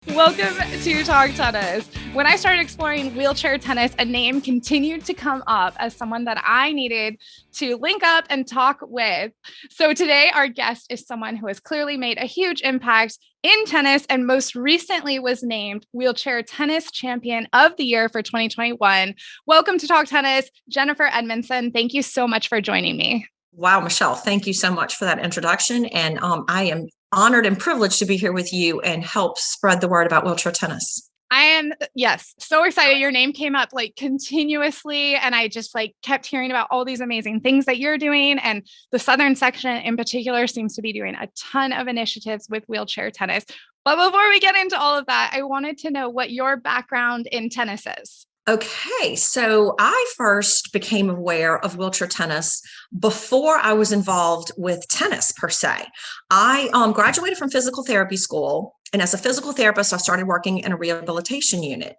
Welcome to Talk Tennis. When I started exploring wheelchair tennis, a name continued to come up as someone that I needed to link up and talk with. So today, our guest is someone who has clearly made a huge impact in tennis and most recently was named Wheelchair Tennis Champion of the Year for 2021. Welcome to Talk Tennis, Jennifer Edmondson. Thank you so much for joining me. Wow, Michelle, thank you so much for that introduction. And I am honored and privileged to be here with you and help spread the word about wheelchair tennis. I am, yes, so excited. Your name came up like continuously. And I just like kept hearing about all these amazing things that you're doing. And the Southern section in particular seems to be doing a ton of initiatives with wheelchair tennis. But before we get into all of that, I wanted to know what your background in tennis is. Okay, so I first became aware of wheelchair tennis before I was involved with tennis per se. I graduated from physical therapy school, and as a physical therapist, I started working in a rehabilitation unit.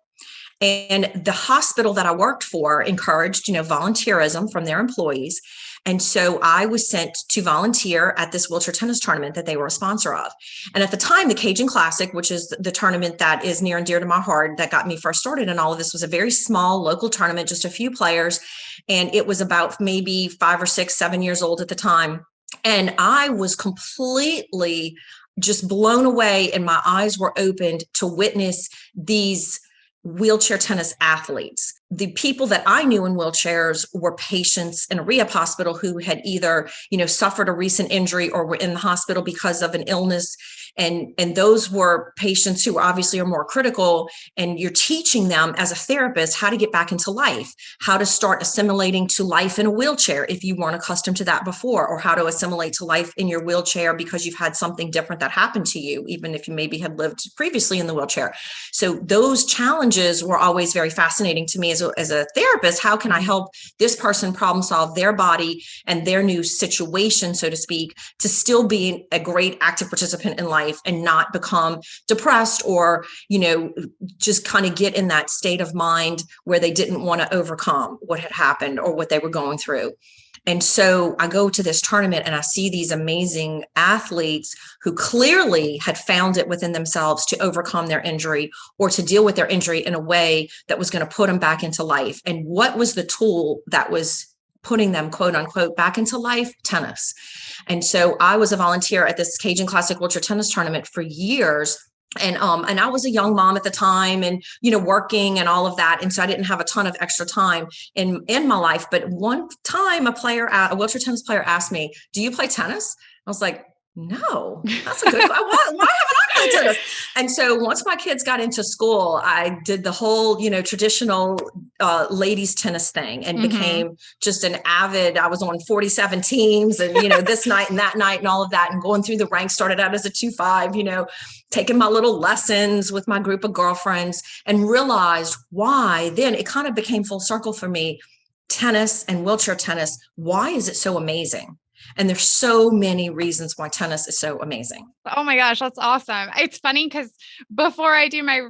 And the hospital that I worked for encouraged, volunteerism from their employees. And so I was sent to volunteer at this wheelchair tennis tournament that they were a sponsor of. And at the time, the Cajun Classic, which is the tournament that is near and dear to my heart, that got me first started in all of this, was a very small local tournament, just a few players. And it was about maybe 5 or 6, 7 years old at the time. And I was completely just blown away, and my eyes were opened to witness these wheelchair tennis athletes. The people that I knew in wheelchairs were patients in a rehab hospital who had either, suffered a recent injury or were in the hospital because of an illness. And those were patients who obviously are more critical. And you're teaching them as a therapist how to get back into life, how to start assimilating to life in a wheelchair if you weren't accustomed to that before, or how to assimilate to life in your wheelchair because you've had something different that happened to you, even if you maybe had lived previously in the wheelchair. So those challenges were always very fascinating to me as a therapist. How can I help this person problem solve their body and their new situation, so to speak, to still be a great active participant in life and not become depressed or, just kind of get in that state of mind where they didn't want to overcome what had happened or what they were going through. And so I go to this tournament and I see these amazing athletes who clearly had found it within themselves to overcome their injury or to deal with their injury in a way that was going to put them back into life. And what was the tool that was putting them, quote unquote, back into life? Tennis. And so I was a volunteer at this Cajun Classic wheelchair tennis tournament for years. And I was a young mom at the time and, working and all of that. And so I didn't have a ton of extra time in my life. But one time a wheelchair tennis player asked me, "Do you play tennis?" I was like, "No, that's a good, why haven't I played tennis?" And so once my kids got into school, I did the whole, traditional ladies tennis thing and became just an avid, I was on 47 teams and, this night and that night and all of that, and going through the ranks. Started out as a 2-5, taking my little lessons with my group of girlfriends, and realized why then it kind of became full circle for me. Tennis and wheelchair tennis, why is it so amazing? And there's so many reasons why tennis is so amazing. Oh my gosh, that's awesome. It's funny because before I do my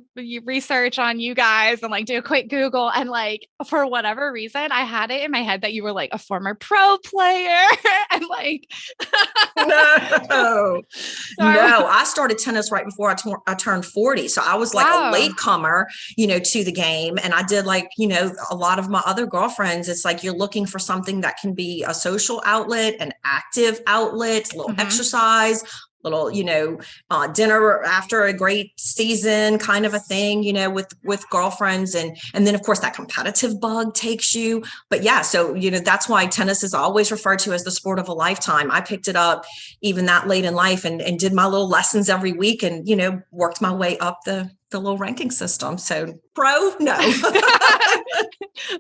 research on you guys and like do a quick Google, and like for whatever reason, I had it in my head that you were like a former pro player and like no, I started tennis right before I turned 40. So I was like a latecomer, to the game. And I did like, a lot of my other girlfriends, it's like you're looking for something that can be a social outlet, an active outlet, a little exercise, little, dinner after a great season kind of a thing, with girlfriends. And then of course that competitive bug takes you. But yeah, so, that's why tennis is always referred to as the sport of a lifetime. I picked it up even that late in life and did my little lessons every week and, worked my way up the little ranking system. So pro, no.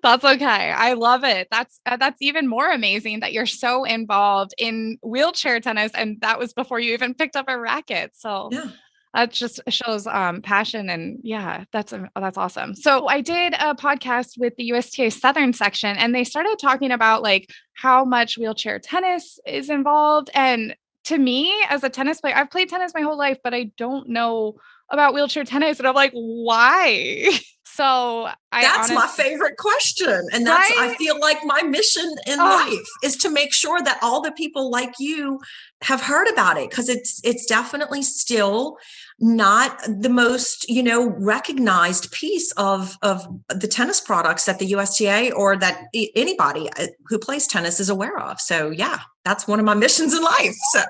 That's okay. I love it. That's even more amazing that you're so involved in wheelchair tennis, and that was before you even picked up a racket. So yeah. That just shows passion, and yeah, that's awesome. So I did a podcast with the USTA Southern section, and they started talking about like how much wheelchair tennis is involved. And to me, as a tennis player, I've played tennis my whole life, but I don't know about wheelchair tennis, and I'm like, why? So That's my favorite question. And that's, I feel like my mission in life is to make sure that all the people like you have heard about it, because it's definitely still not the most, recognized piece of the tennis products that the USTA or that anybody who plays tennis is aware of. So yeah, that's one of my missions in life. So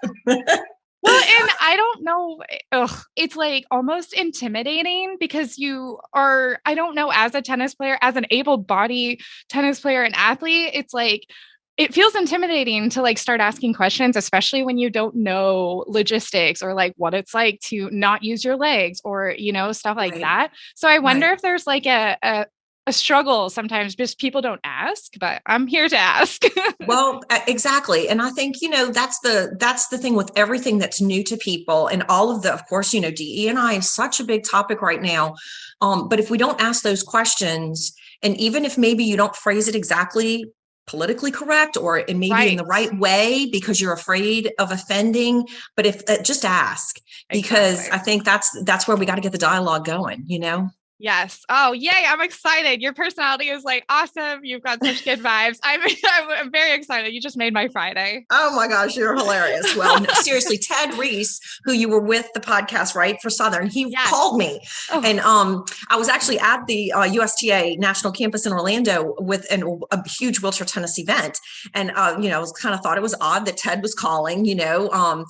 well, and I don't know, it's like almost intimidating because I don't know, as a tennis player, as an able-bodied tennis player and athlete, it's like, it feels intimidating to like start asking questions, especially when you don't know logistics or like what it's like to not use your legs or, stuff like that. So I wonder if there's like a struggle sometimes, just people don't ask, but I'm here to ask. Well, exactly. And I think, that's the thing with everything that's new to people, and all of of course, DE&I is such a big topic right now. But if we don't ask those questions, and even if maybe you don't phrase it exactly politically correct, or it may be in the right way because you're afraid of offending, but if just ask, because I think that's where we got to get the dialogue going, Yes. Oh, yay. I'm excited. Your personality is like awesome. You've got such good vibes. I'm very excited. You just made my Friday. Oh my gosh, you're hilarious. Well, no, seriously, Ted Reese, who you were with the podcast, right, for Southern, he called me. And I was actually at the USTA National Campus in Orlando with a huge wheelchair tennis event. And, I was kind of thought it was odd that Ted was calling,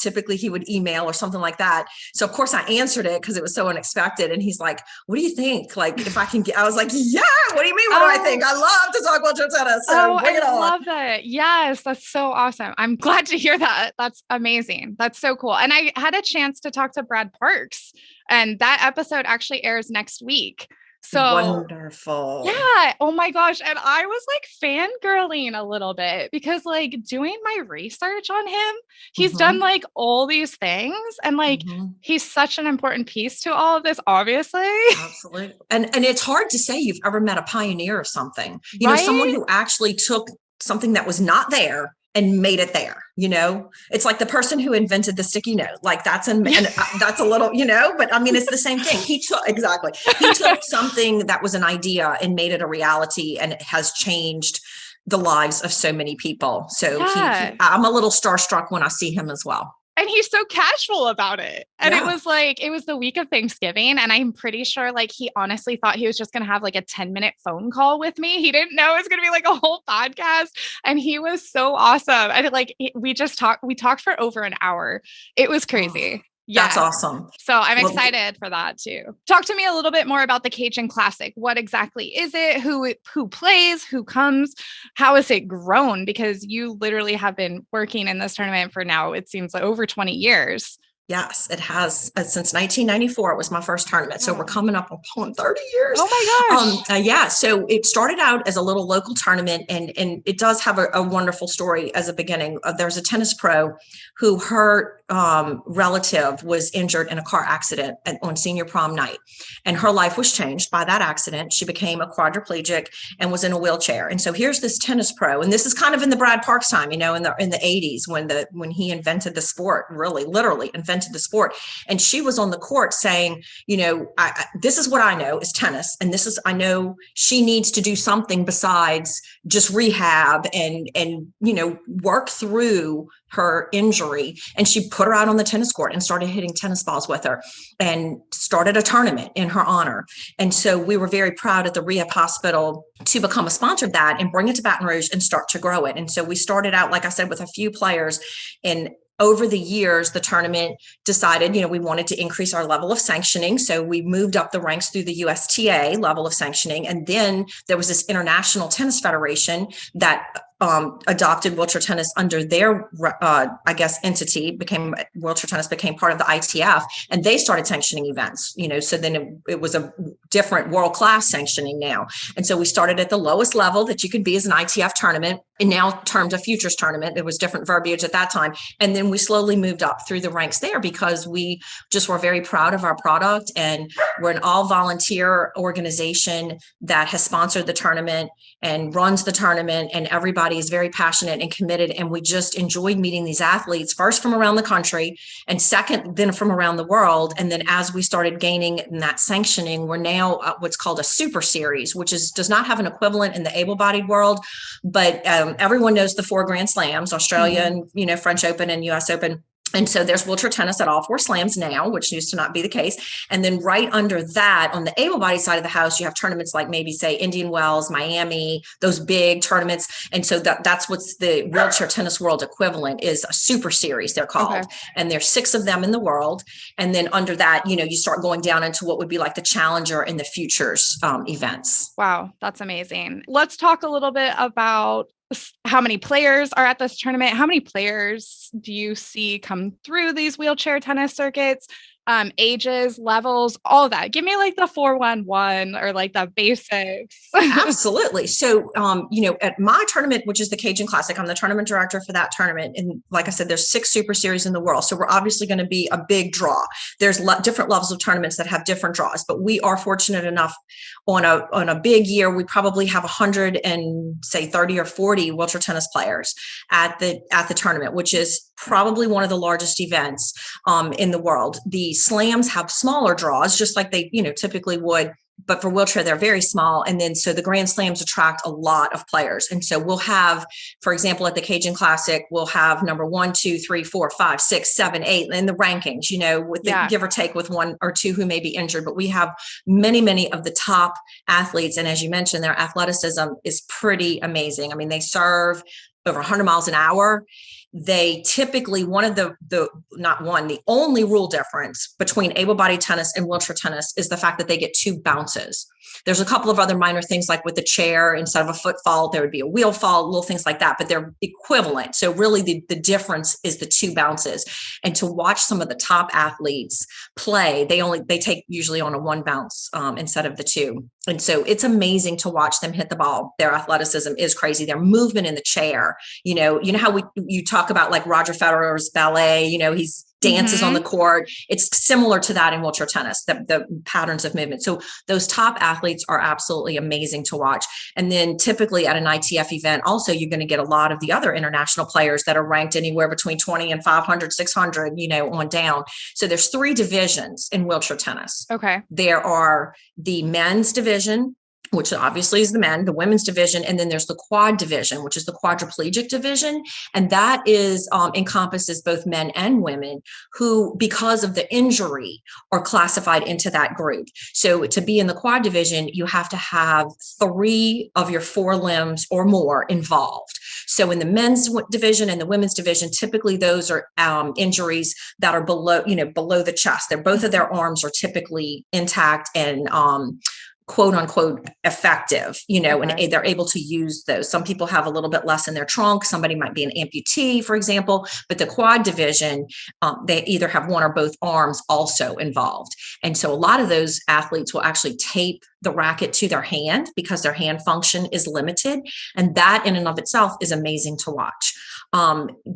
typically he would email or something like that. So of course I answered it because it was so unexpected. And he's like, what do you think? Like, if I can get, I was like, yeah, what do you mean? What do I think? I love to talk wheelchair tennis. So bring it on. I love that. Yes, that's so awesome. I'm glad to hear that. That's amazing. That's so cool. And I had a chance to talk to Brad Parks, and that episode actually airs next week. So wonderful. Yeah. Oh my gosh. And I was like fangirling a little bit because like doing my research on him, he's done like all these things, and like he's such an important piece to all of this, obviously. Absolutely. And it's hard to say you've ever met a pioneer of something, someone who actually took something that was not there and made it there. It's like the person who invented the sticky note, like that's a little, but I mean, it's the same thing. He took something that was an idea and made it a reality, and it has changed the lives of so many people. So I'm a little starstruck when I see him as well. And he's so casual about it. And it was the week of Thanksgiving. And I'm pretty sure like he honestly thought he was just going to have like a 10-minute phone call with me. He didn't know it was going to be like a whole podcast. And he was so awesome. And like, we talked for over an hour. It was crazy. Yeah. That's awesome. So I'm excited for that too. Talk to me a little bit more about the Cajun Classic. What exactly is it? Who plays? Who comes? How has it grown? Because you literally have been working in this tournament for now, it seems like over 20 years. Yes, it has. Since 1994, it was my first tournament. So we're coming up on 30 years. Oh my gosh. So it started out as a little local tournament, and it does have a wonderful story as a beginning. There's a tennis pro who her relative was injured in a car accident on senior prom night, and her life was changed by that accident. She became a quadriplegic and was in a wheelchair. And so here's this tennis pro, and this is kind of in the Brad Parks time, in the 80s when he invented the sport, really literally invented the sport. And she was on the court saying, this is what I know is tennis, and I know she needs to do something besides just rehab and work through her injury. And she put her out on the tennis court and started hitting tennis balls with her and started a tournament in her honor. And so we were very proud at the Rehab Hospital to become a sponsor of that and bring it to Baton Rouge and start to grow it. And so we started out, like I said, with a few players, and over the years, the tournament decided, we wanted to increase our level of sanctioning. So we moved up the ranks through the USTA level of sanctioning. And then there was this International Tennis Federation that adopted wheelchair tennis under their, entity, wheelchair tennis became part of the ITF, and they started sanctioning events, so then it was a different world-class sanctioning now. And so we started at the lowest level that you could be as an ITF tournament, and now termed a futures tournament. There was different verbiage at that time. And then we slowly moved up through the ranks there because we just were very proud of our product, and we're an all volunteer organization that has sponsored the tournament and runs the tournament, and everybody is very passionate and committed. And we just enjoyed meeting these athletes, first from around the country, and second, then from around the world. And then as we started gaining that sanctioning, we're now now what's called a super series, which does not have an equivalent in the able-bodied world, but everyone knows the 4 Grand Slams, Australia and, French Open and US Open. And so there's wheelchair tennis at all 4 slams now, which used to not be the case. And then right under that, on the able-bodied side of the house, you have tournaments like maybe say Indian Wells, Miami, those big tournaments. And so that's what's the wheelchair tennis world equivalent is a super series, they're called. Okay. And there's 6 of them in the world. And then under that, you start going down into what would be like the challenger and the futures events. Wow, that's amazing. Let's talk a little bit about how many players are at this tournament. How many players do you see come through these wheelchair tennis circuits? Ages, levels, all of that. Give me like the 411 or like the basics. Absolutely. So, at my tournament, which is the Cajun Classic, I'm the tournament director for that tournament. And like I said, there's 6 super series in the world. So we're obviously going to be a big draw. There's different levels of tournaments that have different draws, but we are fortunate enough on a big year, we probably have 130 or 40 wheelchair tennis players at the tournament, which is probably one of the largest events in the world. The slams have smaller draws, just like they, typically would. But for wheelchair, they're very small. And then so the Grand Slams attract a lot of players. And so we'll have, for example, at the Cajun Classic, we'll have number 1, 2, 3, 4, 5, 6, 7, 8 in the rankings, with the give or take with 1 or 2 who may be injured. But we have many, many of the top athletes. And as you mentioned, their athleticism is pretty amazing. I mean, they serve over 100 miles an hour. They typically, the only rule difference between able-bodied tennis and wheelchair tennis is the fact that they get 2 bounces. There's a couple of other minor things like with the chair, instead of a foot fault, there would be a wheel fault, little things like that, but they're equivalent. So really the difference is the 2 bounces. And to watch some of the top athletes play, they take usually on a 1 bounce instead of the 2. And so it's amazing to watch them hit the ball. Their athleticism is crazy. Their movement in the chair, you know how you talk about like Roger Federer's ballet, he's dances on the court. It's similar to that in wheelchair tennis, the patterns of movement. So those top athletes are absolutely amazing to watch. And then typically at an ITF event, also, you're going to get a lot of the other international players that are ranked anywhere between 20 and 500, 600, on down. So there's 3 divisions in wheelchair tennis. Okay. There are the men's division, which obviously is the men, the women's division, and then there's the quad division, which is the quadriplegic division. And that is encompasses both men and women who, because of the injury, are classified into that group. So to be in the quad division, you have to have 3 of your 4 limbs or more involved. So in the men's division and the women's division, typically those are injuries that are below the chest. Both of their arms are typically intact and quote unquote effective, and they're able to use those. Some people have a little bit less in their trunk. Somebody might be an amputee, for example, but the quad division, they either have 1 or both arms also involved. And so a lot of those athletes will actually tape the racket to their hand because their hand function is limited. And that in and of itself is amazing to watch.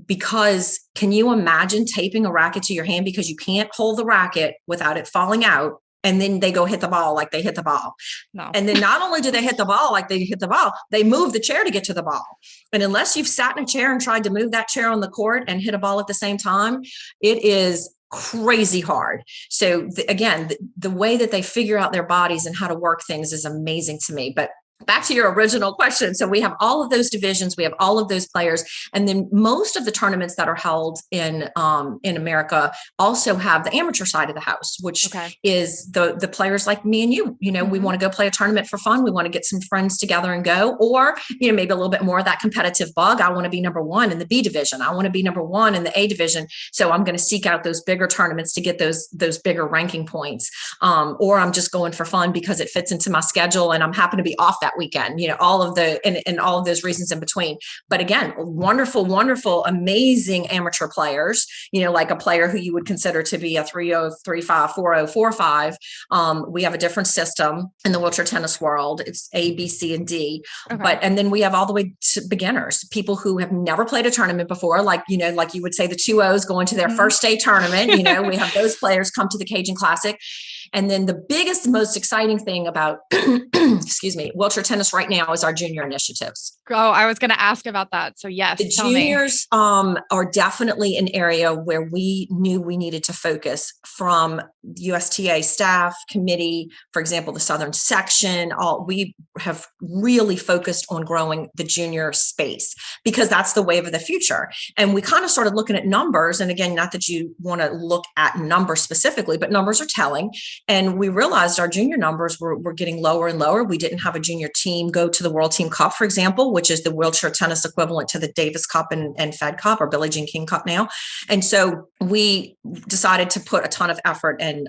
Because can you imagine taping a racket to your hand because you can't hold the racket without it falling out? And then they go hit the ball like they hit the ball. No. And then not only do they hit the ball like they hit the ball, they move the chair to get to the ball. And unless you've sat in a chair and tried to move that chair on the court and hit a ball at the same time, it is crazy hard. So again, the way that they figure out their bodies and how to work things is amazing to me. But back to your original question. So we have all of those divisions, we have all of those players, and then most of the tournaments that are held in America also have the amateur side of the house, which is the players like me and you. We want to go play a tournament for fun. We want to get some friends together and go, or maybe a little bit more of that competitive bug. I want to be number 1 in the B division. I want to be number 1 in the A division. So I'm going to seek out those bigger tournaments to get those bigger ranking points. Or I'm just going for fun because it fits into my schedule and I'm happen to be off that weekend, all of and all of those reasons in between. But again, wonderful, wonderful, amazing amateur players, like a player who you would consider to be a 3.0, 3.5, 4.0, 4.5. We have a different system in the wheelchair tennis world. It's A, B, C, and D. Okay. And then we have all the way to beginners, people who have never played a tournament before, like you would say the 2.0s going to their first day tournament. We have those players come to the Cajun Classic. And then the biggest, most exciting thing about, wheelchair tennis right now is our junior initiatives. Oh, I was going to ask about that. So yes, The tell me. juniors are definitely an area where we knew we needed to focus from USTA staff, committee, for example, the Southern section. We have really focused on growing the junior space because that's the wave of the future. And we kind of started looking at numbers. And again, not that you want to look at numbers specifically, but numbers are telling. And we realized our junior numbers were getting lower and lower. We didn't have a junior team go to the World Team Cup, for example, which is the wheelchair tennis equivalent to the Davis Cup and Fed Cup, or Billie Jean King Cup now. And so we decided to put a ton of effort and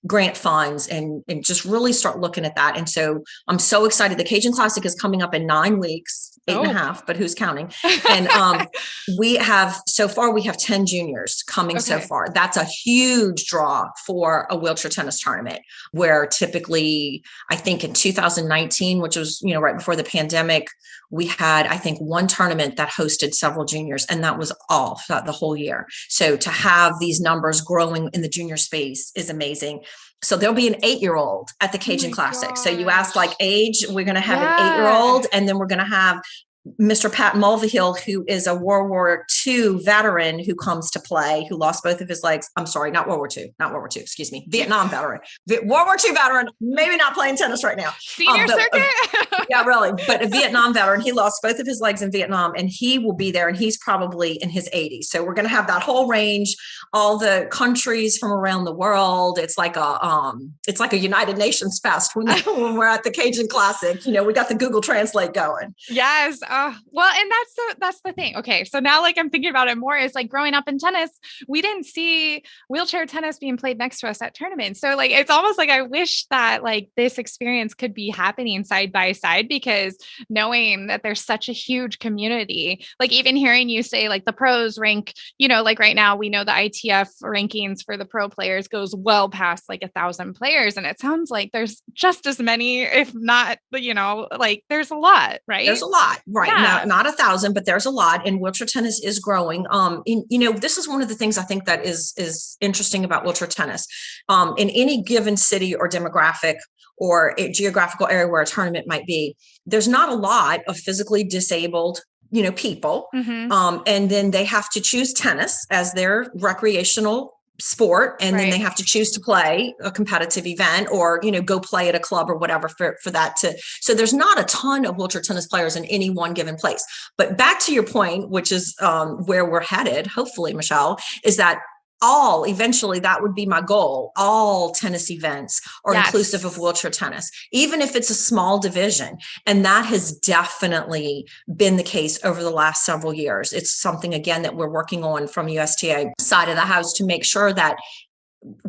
grant funds and just really start looking at that. And so I'm so excited. The Cajun Classic is coming up in 9 weeks, 8.5, but who's counting? And we have 10 juniors coming so far. That's a huge draw for a wheelchair tennis tournament, where typically, I think in 2019, which was, right before the pandemic, we had, I think, one tournament that hosted several juniors, and that was all the whole year. So to have these numbers growing in the junior space is amazing. So there'll be an 8-year-old at the Cajun Classic. Gosh. So you asked like age, we're going to have an 8-year-old, and then we're going to have Mr. Pat Mulvihill, who is a World War II veteran who comes to play, who lost both of his legs. I'm sorry, not World War II, excuse me, Vietnam veteran, World War II veteran, maybe not playing tennis right now. Senior circuit? Yeah, really. But a Vietnam veteran, he lost both of his legs in Vietnam, and he will be there, and he's probably in his 80s. So we're going to have that whole range, all the countries from around the world. It's like a United Nations fest when we're at the Cajun Classic. We got the Google Translate going. Yes. Well, and that's the thing. Okay. So now like I'm thinking about it more is like growing up in tennis, we didn't see wheelchair tennis being played next to us at tournaments. So like, it's almost like I wish that like this experience could be happening side by side, because knowing that there's such a huge community, like even hearing you say like the pros rank, like right now we know the ITF rankings for the pro players goes well past like 1,000 players. And it sounds like there's just as many, if not, like there's a lot, right? There's a lot, right? Yeah. Not 1,000, but there's a lot, and wheelchair tennis is growing. This is one of the things I think that is interesting about wheelchair tennis. In any given city or demographic or a geographical area where a tournament might be, there's not a lot of physically disabled people. Mm-hmm. And then they have to choose tennis as their recreational sport, and then they have to choose to play a competitive event or go play at a club or whatever for that so there's not a ton of wheelchair tennis players in any one given place. But back to your point, which is where we're headed, hopefully, Michelle, is that eventually that would be my goal. All tennis events are inclusive of wheelchair tennis, even if it's a small division. And that has definitely been the case over the last several years. It's something, again, that we're working on from USTA side of the house to make sure that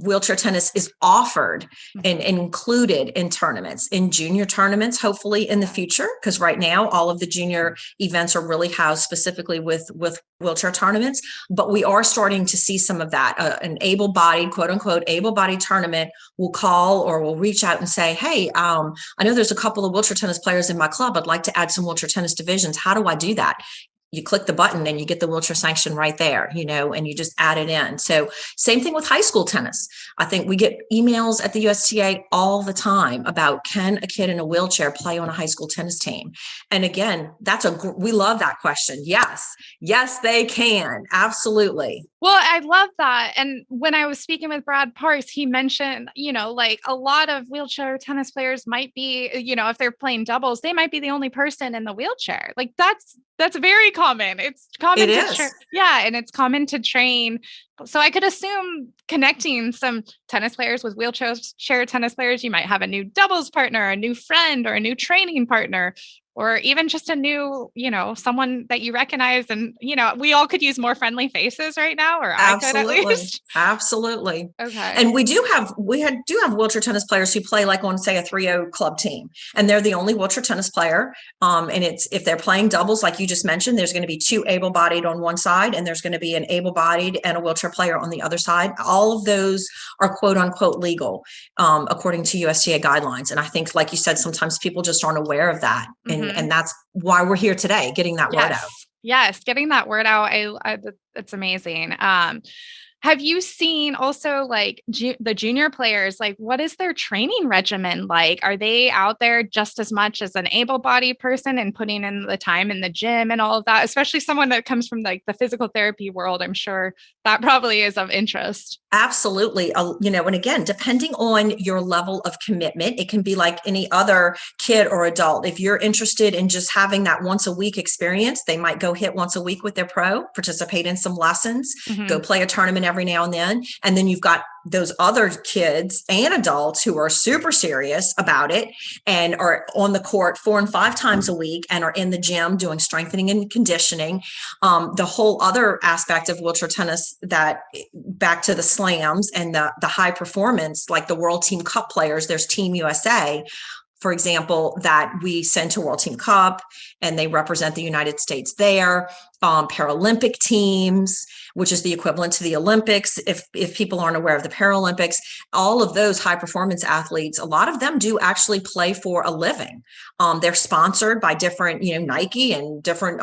wheelchair tennis is offered and included in tournaments, in junior tournaments, hopefully in the future, because right now all of the junior events are really housed specifically with wheelchair tournaments. But we are starting to see some of that. An able-bodied, quote unquote, able-bodied tournament will call or will reach out and say, hey, I know there's a couple of wheelchair tennis players in my club. I'd like to add some wheelchair tennis divisions. How do I do that? You click the button and you get the wheelchair sanction right there, and you just add it in. So same thing with high school tennis. I think we get emails at the USTA all the time about, can a kid in a wheelchair play on a high school tennis team? And again, we love that question. Yes, they can. Absolutely. Well, I love that. And when I was speaking with Brad Parks, he mentioned, like a lot of wheelchair tennis players might be, if they're playing doubles, they might be the only person in the wheelchair. Like that's very common. It's common. And it's common to train. So I could assume connecting some tennis players with wheelchair tennis players, you might have a new doubles partner, a new friend, or a new training partner, or even just a new, someone that you recognize. And, we all could use more friendly faces right now, or I could at least. Absolutely. Okay. And we do have wheelchair tennis players who play like on, say, a 3-0 club team, and they're the only wheelchair tennis player. And if they're playing doubles, like you just mentioned, there's going to be 2 able-bodied on one side, and there's going to be an able-bodied and a wheelchair player on the other side. All of those are quote unquote legal, according to USTA guidelines. And I think, like you said, sometimes people just aren't aware of that. And that's why we're here today, getting that word out. Yes, getting that word out. It's amazing. Have you seen also like the junior players? Like, what is their training regimen like? Are they out there just as much as an able-bodied person and putting in the time in the gym and all of that? Especially someone that comes from like the physical therapy world, I'm sure that probably is of interest. Absolutely. And again, depending on your level of commitment, it can be like any other kid or adult. If you're interested in just having that once a week experience, they might go hit once a week with their pro, participate in some lessons, go play a tournament every now and then. And then you've got those other kids and adults who are super serious about it and are on the court 4 and 5 times a week and are in the gym doing strengthening and conditioning. The whole other aspect of wheelchair tennis, that back to the slams and the high performance, like the World Team Cup players, there's Team USA, for example, that we send to World Team Cup, and they represent the United States there. Paralympic teams, which is the equivalent to the Olympics. If people aren't aware of the Paralympics, all of those high performance athletes, a lot of them do actually play for a living. They're sponsored by different, Nike and different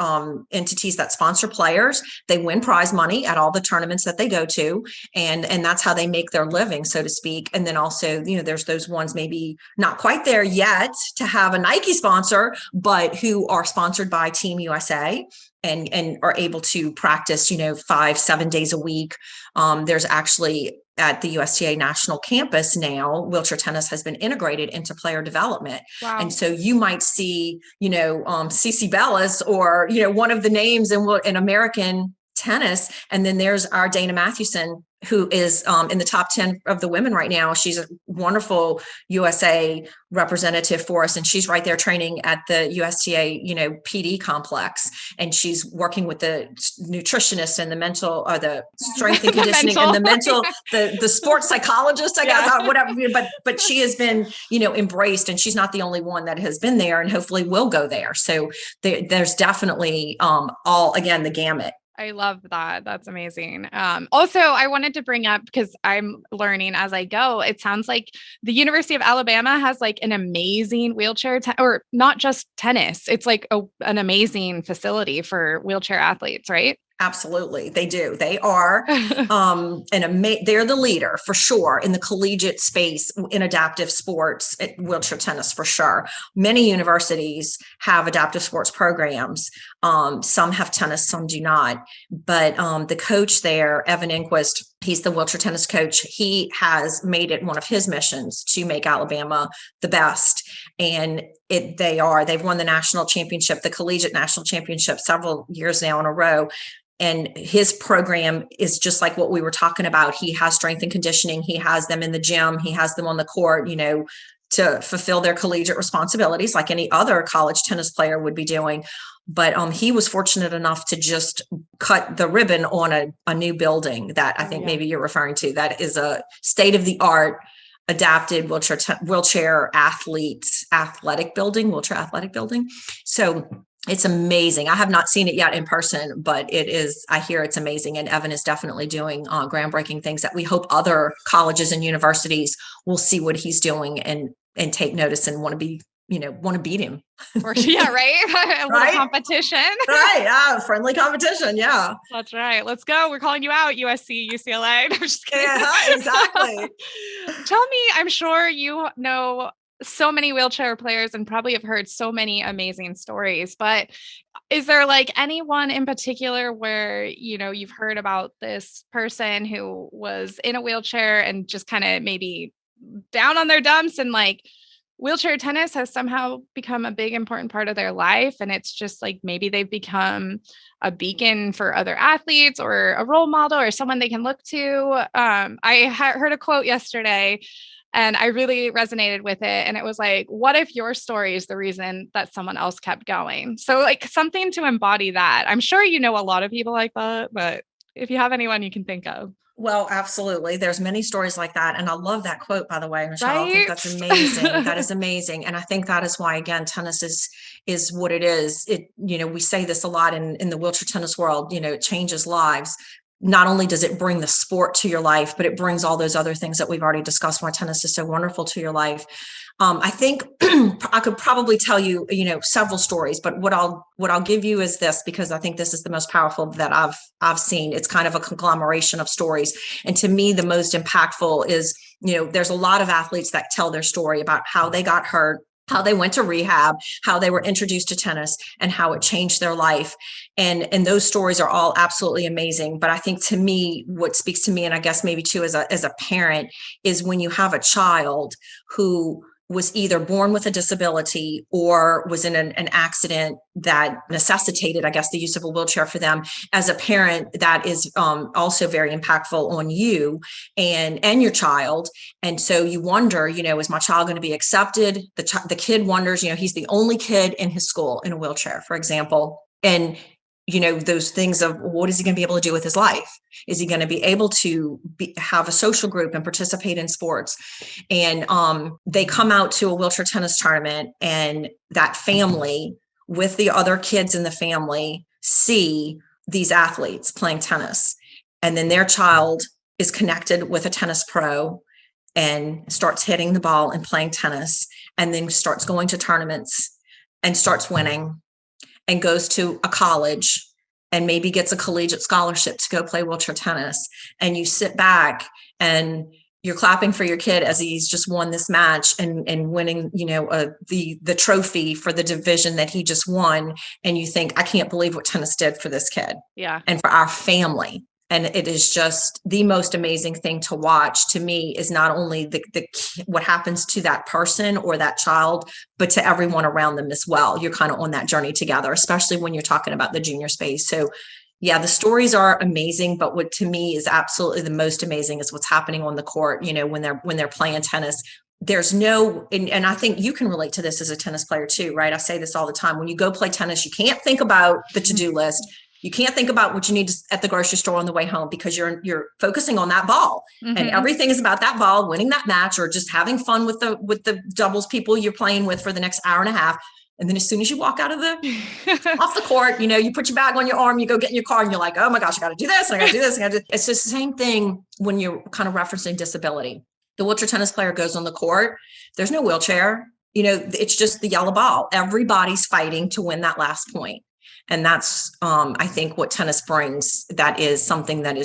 entities that sponsor players. They win prize money at all the tournaments that they go to, and that's how they make their living, so to speak. And then also, there's those ones maybe not quite there yet to have a Nike sponsor, but who are sponsored by Team USA and are able to practice, 5-7 days a week. There's actually at the USTA national campus now, wheelchair tennis has been integrated into player development. Wow. And so you might see, Cici Bellis or, one of the names in American tennis. And then there's our Dana Mathewson, who is in the top 10 of the women right now. She's a wonderful USA representative for us. And she's right there training at the USTA, PD complex. And she's working with the nutritionist and the mental, or the strength and conditioning and the mental, the sports psychologist, I guess, whatever. But she has been, embraced, and she's not the only one that has been there, and hopefully will go there. So there's definitely the gamut. I love that. That's amazing. Also, I wanted to bring up, because I'm learning as I go, it sounds like the University of Alabama has like an amazing wheelchair, or not just tennis. It's like an amazing facility for wheelchair athletes, right? Absolutely. They do. They are, they're the leader for sure in the collegiate space in adaptive sports, wheelchair tennis for sure. Many universities have adaptive sports programs. Some have tennis, some do not. But the coach there, Evan Inquist, he's the wheelchair tennis coach. He has made it one of his missions to make Alabama the best. And they've won the national championship, the collegiate national championship, several years now in a row. And his program is just like what we were talking about. He has strength and conditioning. He has them in the gym. He has them on the court, to fulfill their collegiate responsibilities like any other college tennis player would be doing. But he was fortunate enough to just cut the ribbon on a new building that I think maybe you're referring to. That is a state-of-the-art adapted wheelchair athletic building. So it's amazing. I have not seen it yet in person, but I hear it's amazing. And Evan is definitely doing groundbreaking things that we hope other colleges and universities will see what he's doing and take notice and want to beat him. Right? A little competition. Right. Friendly competition. Yeah. That's right. Let's go. We're calling you out, USC, UCLA. No, I'm just kidding. Yeah, exactly. Tell me, I'm sure you know so many wheelchair players and probably have heard so many amazing stories, but is there like anyone in particular where, you've heard about this person who was in a wheelchair and just kind of maybe down on their dumps, and like wheelchair tennis has somehow become a big important part of their life, and it's just like maybe they've become a beacon for other athletes or a role model or someone they can look to? I heard a quote yesterday and I really resonated with it. And it was like, what if your story is the reason that someone else kept going? So like something to embody that. I'm sure you know a lot of people like that, but if you have anyone you can think of. Well, absolutely. There's many stories like that. And I love that quote, by the way, Michelle. Right? I think that's amazing. That is amazing. And I think that is why, again, tennis is what it is. We say this a lot in the wheelchair tennis world, it changes lives. not only does it bring the sport to your life, but it brings all those other things that we've already discussed why tennis is so wonderful to your life. I think I could probably tell you, several stories, but what I'll give you is this, because I think this is the most powerful that I've seen. It's kind of a conglomeration of stories. And to me, the most impactful is, there's a lot of athletes that tell their story about how they got hurt, how they went to rehab, how they were introduced to tennis, and how it changed their life. And those stories are all absolutely amazing. But I think to me, what speaks to me, and I guess maybe too as a parent, is when you have a child who was either born with a disability or was in an accident that necessitated, I guess, the use of a wheelchair for them. As a parent, that is also very impactful on you and your child. And so you wonder, is my child going to be accepted? The kid wonders, he's the only kid in his school in a wheelchair, for example. And those things of what is he going to be able to do with his life? Is he going to be able to have a social group and participate in sports? And they come out to a wheelchair tennis tournament, and that family with the other kids in the family see these athletes playing tennis. And then their child is connected with a tennis pro and starts hitting the ball and playing tennis, and then starts going to tournaments and starts winning, and goes to a college and maybe gets a collegiate scholarship to go play wheelchair tennis. And you sit back and you're clapping for your kid as he's just won this match and winning, the trophy for the division that he just won. And you think, I can't believe what tennis did for this kid. Yeah. And for our family. And it is just the most amazing thing to watch. To me, is not only the what happens to that person or that child, but to everyone around them as well. You're kind of on that journey together, especially when you're talking about the junior space. So yeah, the stories are amazing, but what to me is absolutely the most amazing is what's happening on the court, when they're playing tennis. There's no, and I think you can relate to this as a tennis player too, right? I say this all the time. When you go play tennis, you can't think about the to-do list. You can't think about what you need at the grocery store on the way home, because you're focusing on that ball, and everything is about that ball, winning that match, or just having fun with the doubles people you're playing with for the next hour and a half. And then as soon as you walk out of off the court, you put your bag on your arm, you go get in your car, and you're like, oh my gosh, I got to do this, and I got to do this. It's just the same thing when you're kind of referencing disability. The wheelchair tennis player goes on the court. There's no wheelchair. It's just the yellow ball. Everybody's fighting to win that last point. And that's, I think, what tennis brings. That is something that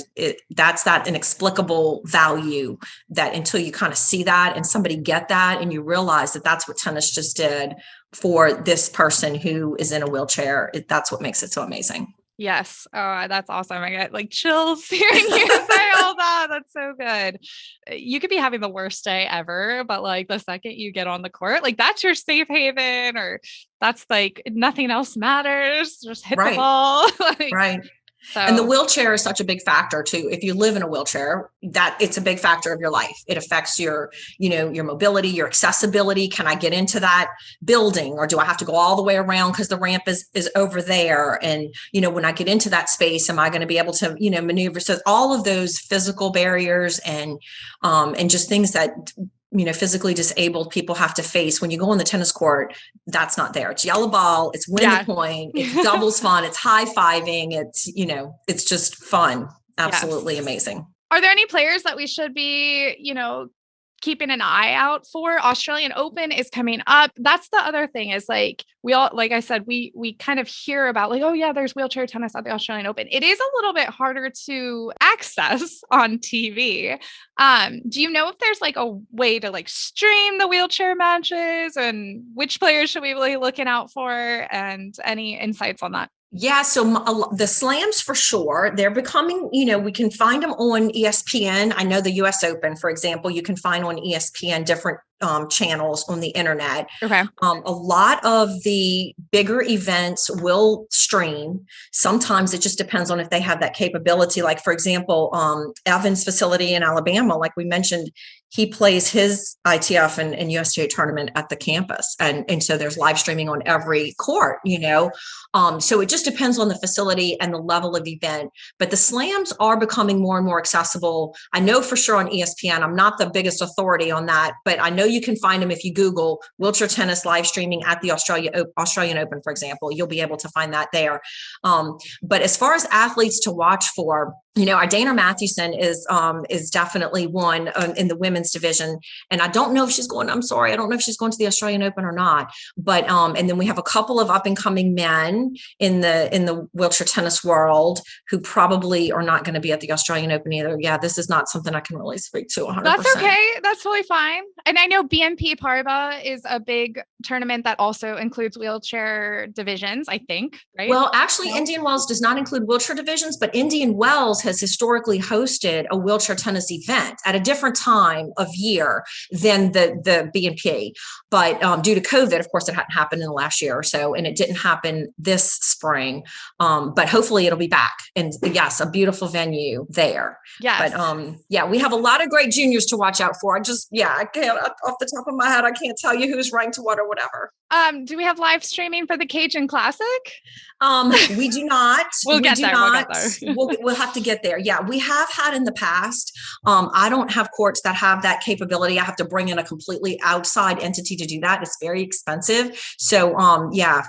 that's that inexplicable value that until you kind of see that and somebody get that and you realize that that's what tennis just did for this person who is in a wheelchair, that's what makes it so amazing. Yes. Oh, that's awesome. I get like chills hearing you say all that. That's so good. You could be having the worst day ever, but like the second you get on the court, like that's your safe haven, or that's like nothing else matters. Just hit the ball. Right. So. And the wheelchair is such a big factor too. If you live in a wheelchair, that it's a big factor of your life. It affects your mobility, your accessibility. Can I get into that building, or do I have to go all the way around because the ramp is over there? And, when I get into that space, am I going to be able to, maneuver? So all of those physical barriers and just things that physically disabled people have to face when you go on the tennis court, that's not there. It's yellow ball, it's win the point, it's doubles fun, it's high-fiving, it's just fun. Absolutely amazing. Are there any players that we should be, keeping an eye out for? Australian Open is coming up. That's the other thing is like, like I said, we kind of hear about like, oh yeah, there's wheelchair tennis at the Australian Open. It is a little bit harder to access on TV. Do you know if there's like a way to like stream the wheelchair matches, and which players should we be looking out for, and any insights on that? Yeah. So the slams for sure, they're becoming, we can find them on ESPN. I know the US Open, for example, you can find on ESPN different channels on the internet. Okay. A lot of the bigger events will stream. Sometimes it just depends on if they have that capability. Like, for example, Evans facility in Alabama, like we mentioned, he plays his ITF and USTA tournament at the campus. And so there's live streaming on every court, so it just depends on the facility and the level of event. But the slams are becoming more and more accessible. I know for sure on ESPN, I'm not the biggest authority on that, but I know you can find them if you Google wheelchair tennis live streaming at the Australian Open, for example. You'll be able to find that there. But as far as athletes to watch for, Dana Mathewson is definitely one in the women's division, and I don't know if she's going. I'm sorry, I don't know if she's going to the Australian Open or not. But and then we have a couple of up and coming men in the wheelchair tennis world who probably are not going to be at the Australian Open either. Yeah, this is not something I can really speak to 100%. That's okay. That's totally fine. And I know BNP Paribas is a big tournament that also includes wheelchair divisions, I think, right? Well, actually, Indian Wells does not include wheelchair divisions, but Indian Wells has historically hosted a wheelchair tennis event at a different time of year than the BNP. But due to COVID, of course, it hadn't happened in the last year or so, and it didn't happen this spring. But hopefully it'll be back. And yes, a beautiful venue there. Yes. But we have a lot of great juniors to watch out for. I can't, off the top of my head, I can't tell you who's ranked what or whatever. Do we have live streaming for the Cajun Classic? We do not. We'll get there. We'll have to get there. Yeah, we have had in the past. I don't have courts that have that capability. I have to bring in a completely outside entity to do that. It's very expensive. So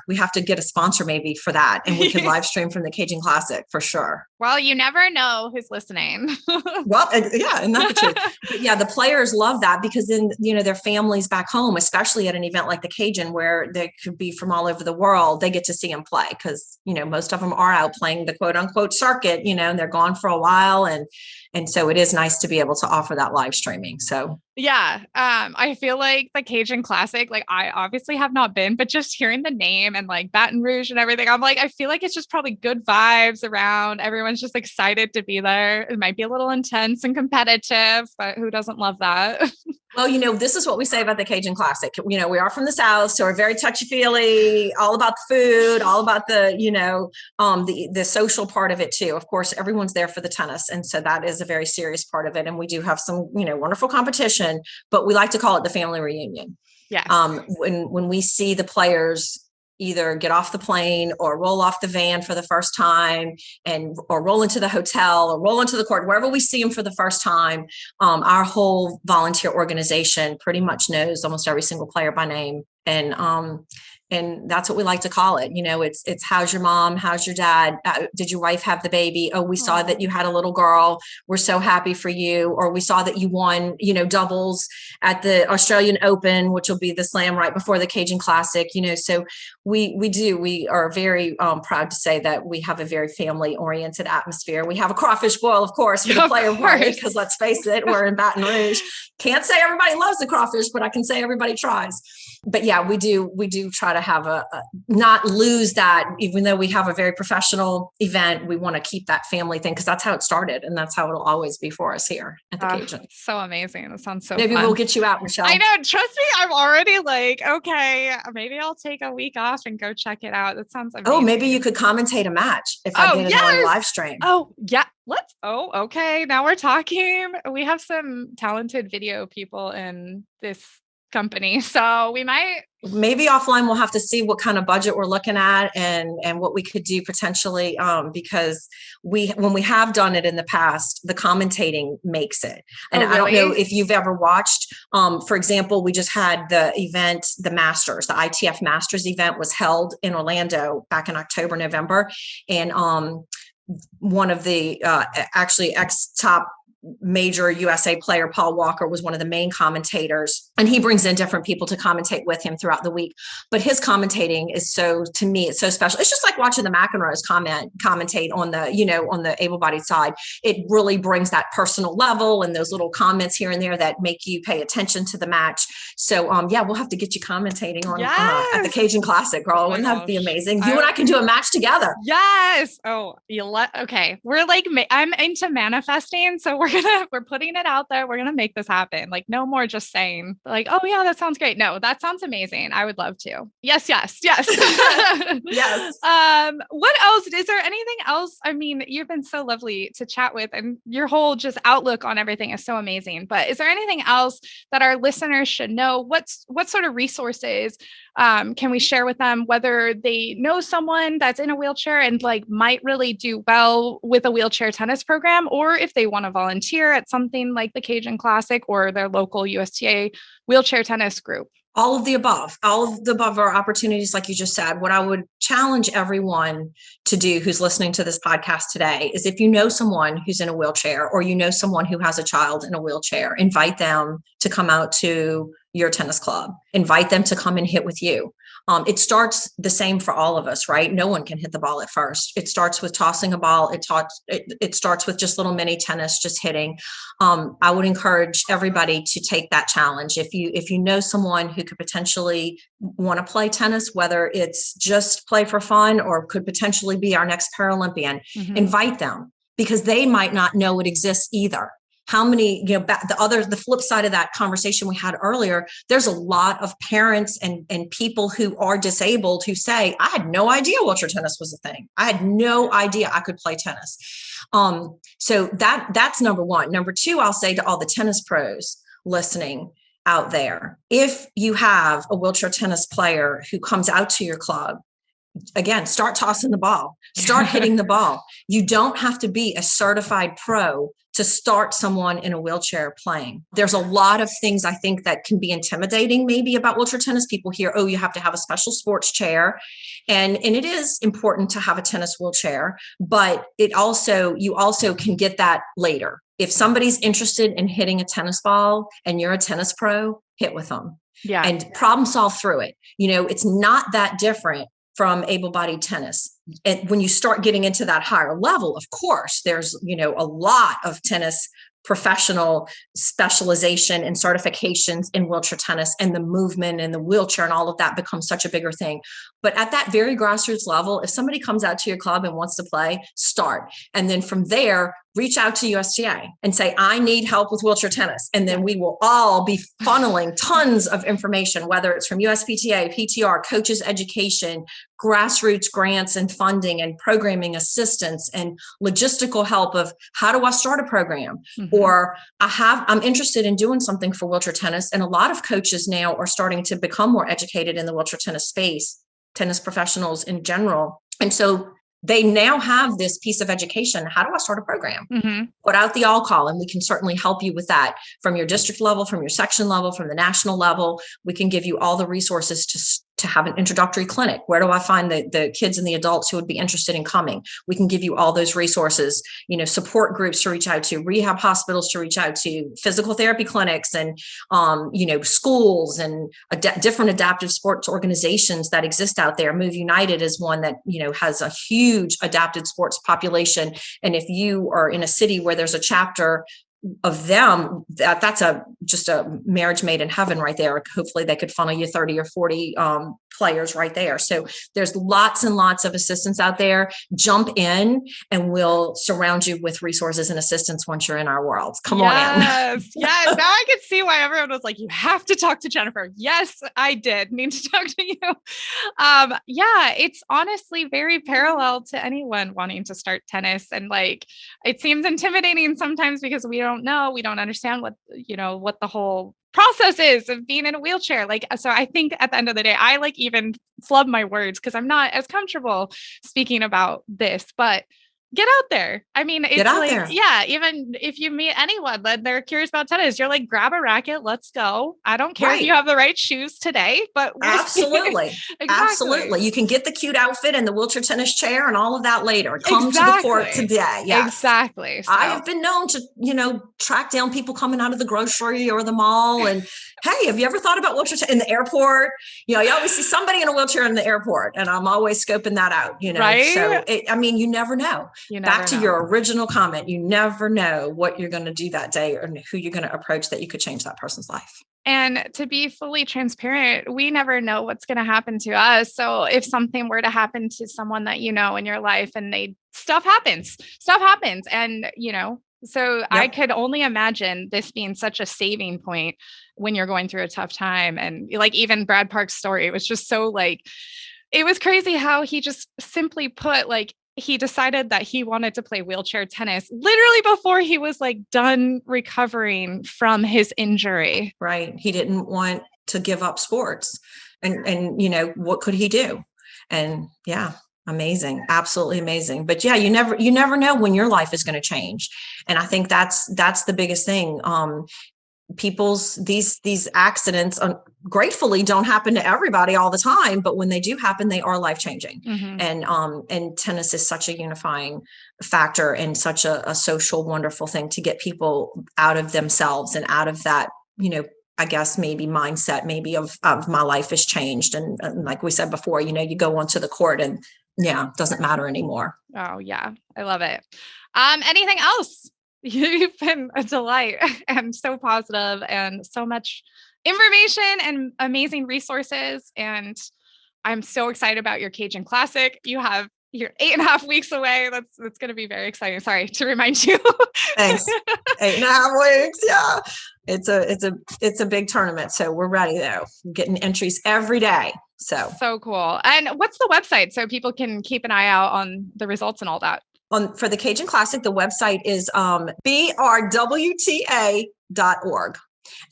we have to get a sponsor maybe for that, and we can live stream from the Cajun Classic for sure. Well, you never know who's listening. Well, yeah, and that's the truth. But yeah, the players love that because then, their families back home, especially at an event like the Cajun, where they could be from all over the world, they get to see them play because, most of them are out playing the quote unquote circuit, and they're gone for a while. And so it is nice to be able to offer that live streaming. So yeah. I feel like the Cajun Classic, like I obviously have not been, but just hearing the name and like Baton Rouge and everything, I'm like, I feel like it's just probably good vibes around. Everyone's just excited to be there. It might be a little intense and competitive, but who doesn't love that? Well, this is what we say about the Cajun Classic. We are from the South, so we're very touchy-feely, all about the food, all about the, the social part of it too. Of course, everyone's there for the tennis. And so that is a very serious part of it. And we do have some, wonderful competition, but we like to call it the family reunion. Yeah. When we see the players either get off the plane or roll off the van for the first time or roll into the hotel or roll into the court, wherever we see them for the first time, our whole volunteer organization pretty much knows almost every single player by name. And that's what we like to call it. It's how's your mom? How's your dad? Did your wife have the baby? Oh, we saw that you had a little girl. We're so happy for you. Or we saw that you won, doubles at the Australian Open, which will be the slam right before the Cajun Classic. So we are very proud to say that we have a very family oriented atmosphere. We have a crawfish boil, of course, for the player party, because let's face it, we're in Baton Rouge. Can't say everybody loves the crawfish, but I can say everybody tries. But yeah, we do try to have not lose that, even though we have a very professional event, we want to keep that family thing because that's how it started and that's how it'll always be for us here at the Cajun. So amazing. That sounds so maybe fun. We'll get you out, Michelle. I know. Trust me. I'm already like, okay, maybe I'll take a week off and go check it out. That sounds amazing. Oh, maybe you could commentate a match if I get it on live stream. Oh, yeah. Okay. Now we're talking. We have some talented video people in this company. So we might maybe offline we'll have to see what kind of budget we're looking at and what we could do potentially because when we have done it in the past, the commentating makes it. And I don't know if you've ever watched, for example, we just had the event, the Masters, the ITF Masters event was held in Orlando back in October, November. And one of the actually ex-top major USA player, Paul Walker, was one of the main commentators, and he brings in different people to commentate with him throughout the week. But his commentating is to me, it's so special. It's just like watching the McEnroes commentate on the able-bodied side. It really brings that personal level and those little comments here and there that make you pay attention to the match. So we'll have to get you commentating on at the Cajun Classic, girl. Wouldn't that be amazing? You and I can do a match together. Yes. Oh, okay. We're like, I'm into manifesting, so we're putting it out there. We're going to make this happen. Like no more just saying like, oh yeah, that sounds great. No, that sounds amazing. I would love to. Yes. Yes. Yes. What else? Is there anything else? I mean, you've been so lovely to chat with and your whole just outlook on everything is so amazing, but is there anything else that our listeners should know? What sort of resources can we share with them, whether they know someone that's in a wheelchair and like might really do well with a wheelchair tennis program, or if they want to volunteer at something like the Cajun Classic or their local USTA wheelchair tennis group? All of the above are opportunities, like you just said. What I would challenge everyone to do who's listening to this podcast today is, if you know someone who's in a wheelchair, or you know someone who has a child in a wheelchair, invite them to come out to your tennis club. Invite them to come and hit with you. It starts the same for all of us, right? No one can hit the ball at first. It starts with tossing a ball. It starts with just little mini tennis, just hitting. I would encourage everybody to take that challenge. If you know someone who could potentially want to play tennis, whether it's just play for fun or could potentially be our next Paralympian, invite them, because they might not know it exists either. How many, the flip side of that conversation we had earlier, there's a lot of parents and people who are disabled who say, I had no idea wheelchair tennis was a thing. I had no idea I could play tennis. So that's number one. Number two, I'll say to all the tennis pros listening out there, if you have a wheelchair tennis player who comes out to your club, again, start tossing the ball, start hitting the ball. You don't have to be a certified pro to start someone in a wheelchair playing. There's a lot of things I think that can be intimidating maybe about wheelchair tennis. People hear, oh, you have to have a special sports chair. And it is important to have a tennis wheelchair, but you also can get that later. If somebody's interested in hitting a tennis ball and you're a tennis pro, hit with them. Yeah. And problem solve through it. It's not that different from able-bodied tennis. And when you start getting into that higher level, of course, there's, a lot of tennis professional specialization and certifications in wheelchair tennis, and the movement and the wheelchair and all of that becomes such a bigger thing. But at that very grassroots level, if somebody comes out to your club and wants to play, start. And then from there, reach out to USTA and say, I need help with wheelchair tennis. And then we will all be funneling tons of information, whether it's from USPTA, PTR, coaches education, grassroots grants and funding and programming assistance and logistical help of how do I start a program? Or I'm interested in doing something for wheelchair tennis. And a lot of coaches now are starting to become more educated in the wheelchair tennis space, tennis professionals in general. And so they now have this piece of education. How do I start a program? Put out the all call, and we can certainly help you with that from your district level, from your section level, from the national level. We can give you all the resources to have an introductory clinic. Where do I find the kids and the adults who would be interested in coming? We can give you all those resources, support groups to reach out to, rehab hospitals to reach out to, physical therapy clinics, and, schools and different adaptive sports organizations that exist out there. Move United is one that, has a huge adapted sports population. And if you are in a city where there's a chapter of them, that's just a marriage made in heaven right there. Hopefully they could funnel you 30 or 40 players right there. So there's lots and lots of assistance out there. Jump in and we'll surround you with resources and assistance once you're in our world. Come on in. Yes. Now I can see why everyone was like, you have to talk to Jennifer. Yes, I did need to talk to you. It's honestly very parallel to anyone wanting to start tennis. And it seems intimidating sometimes because we don't understand what the whole process is of being in a wheelchair. So I think at the end of the day, I even flub my words because I'm not as comfortable speaking about this, but get out there. I mean, it's there. Yeah, even if you meet anyone that they're curious about tennis, you're grab a racket, let's go. I don't care if you have the right shoes today, but absolutely. Exactly. Absolutely. You can get the cute outfit and the wheelchair tennis chair and all of that later. Come to the court today. Yeah, exactly. So. I have been known to, track down people coming out of the grocery or the mall and, hey, have you ever thought about wheelchair in the airport? You always see somebody in a wheelchair in the airport, and I'm always scoping that out, Right? So, you never know. Back to your original comment, you never know what you're going to do that day or who you're going to approach that you could change that person's life. And to be fully transparent, we never know what's going to happen to us. So if something were to happen to someone that in your life and stuff happens. And, so yep. I could only imagine this being such a saving point when you're going through a tough time. And even Brad Park's story, it was just so it was crazy how he just simply put he decided that he wanted to play wheelchair tennis literally before he was done recovering from his injury. Right. He didn't want to give up sports and what could he do? And yeah, amazing. Absolutely amazing. But yeah, you never know when your life is going to change. And I think that's the biggest thing. these accidents gratefully don't happen to everybody all the time, but when they do happen, they are life-changing. And tennis is such a unifying factor and such a social wonderful thing to get people out of themselves and out of that, I guess maybe mindset maybe of my life has changed. And like we said before, you go onto the court and it doesn't matter anymore. Oh yeah. I love it. Anything else? You've been a delight and so positive and so much information and amazing resources. And I'm so excited about your Cajun Classic. You're 8.5 weeks away. That's going to be very exciting. Sorry to remind you. Thanks. 8.5 weeks. Yeah. It's a big tournament. So we're ready though. I'm getting entries every day. So cool. And what's the website so people can keep an eye out on the results and all that? For the Cajun Classic, the website is brwta.org.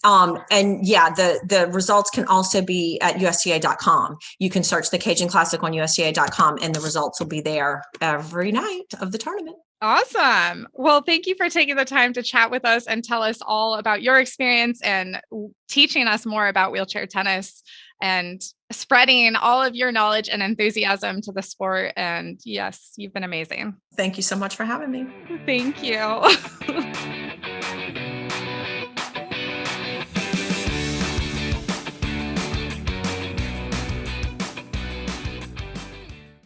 And the results can also be at USTA.com. You can search the Cajun Classic on USTA.com and the results will be there every night of the tournament. Awesome. Well, thank you for taking the time to chat with us and tell us all about your experience and teaching us more about wheelchair tennis and spreading all of your knowledge and enthusiasm to the sport. And yes, you've been amazing. Thank you so much for having me. Thank you.